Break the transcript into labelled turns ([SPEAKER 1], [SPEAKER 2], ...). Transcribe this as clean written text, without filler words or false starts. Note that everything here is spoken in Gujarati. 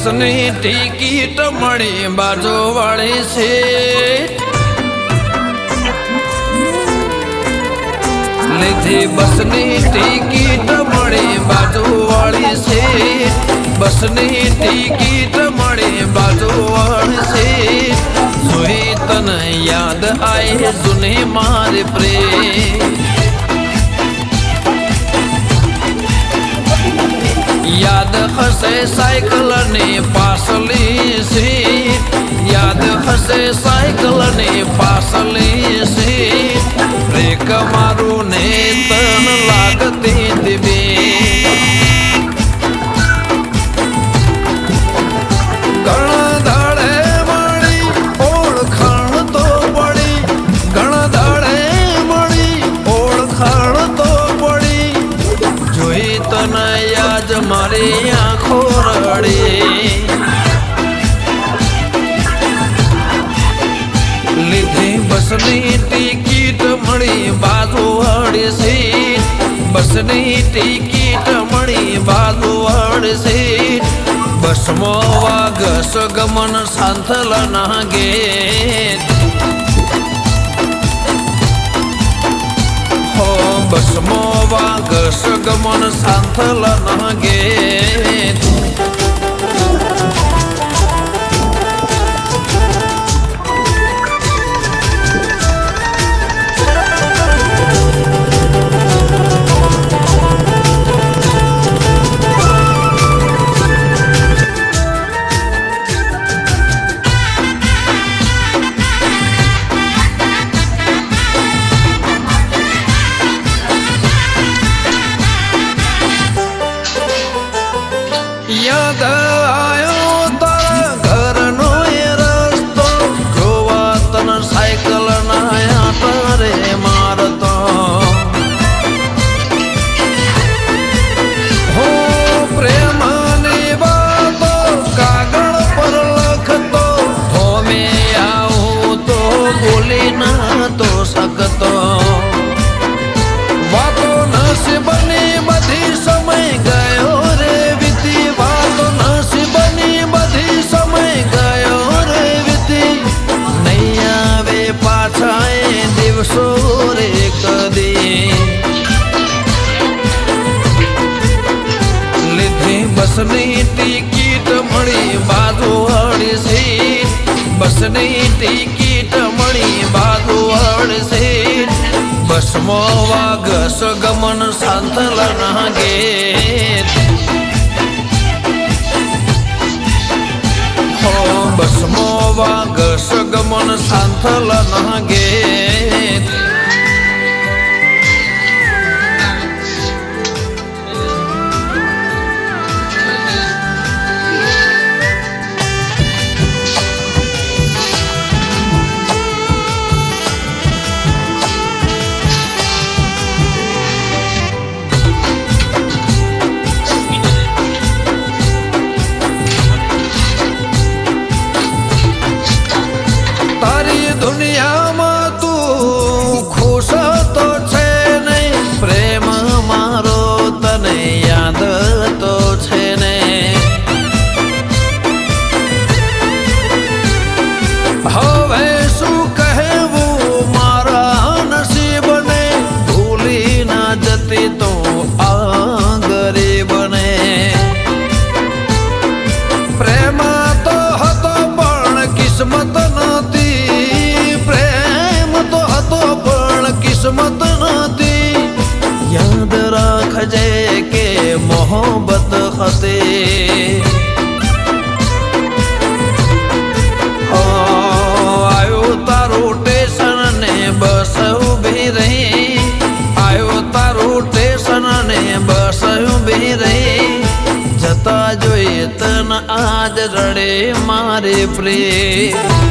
[SPEAKER 1] બસની ટિકિટ મળી બાજુ વાળી છે લીધી બસની ટિકિટ મળી બાજુ વાળી છે બસની ટિકિટ મળી બાજુ વાળી છે જોઈ તને યાદ આય જૂની મારી પ્રેમ યાદ હશે સાયકલ ની પાસલી સીટ યાદ હશે સાયકલ ની પાસલી સીટ બ્રેક મારું ને તન લાગતી દીબી ઘણા દાડે મળી ઓળખાણ તો પડી ઘણા દાડે મળી ઓળખાણ તો પડી જોઈ તને યાદ મારી આંખો રડી લીધી બસની ટિકિટ મળી બાજુ વાળી સીટ બસની ટિકિટ મળી બાજુ વાળી સીટ બસમાં વાગસ ગમન સાંથલ ના ગેટ બસમાં વાગસ ગમન સાંથલ ના ગેટ યાદ આયો તારા ઘરનો એ રસ્તો જોવા તને સાયકલ ના તારે મારતો હો પ્રેમની વાતો કાગળ પર લખતો હો મેં આવું તો બોલી ના તો શકતો વાતો નસીબની બધી સમય ગયો રે દિવસો રે કદી લીધી બસની ટિકિટ મળી બાજુ વાળી સીટ બસની ટિકિટ મળી બાજુ વાળી સીટ બસમાં વાગસ ગમન સાંથલ ના ગેટ બસમાં વાગસ ગમન સાંથલ ના ગેટ દુનિયામાં તું ખુશ તો છે નહીં પ્રેમ મારો તને યાદ તો છે ને હવે શું કહેવું મારા નસીબને ભૂલી ના જતી તો આ ગરીબને પ્રેમ તો હતો પણ કિસ્મત કિસ્મત નથી યાદ રાખજે કે મોહબ્બત હતી આયો તારું સ્ટેશન ને બસ ઉભી રહી આયો તારું સ્ટેશન ને બસ ઉભી રહી જતા જોઈએ તન આજ રડે મારે પ્રેમ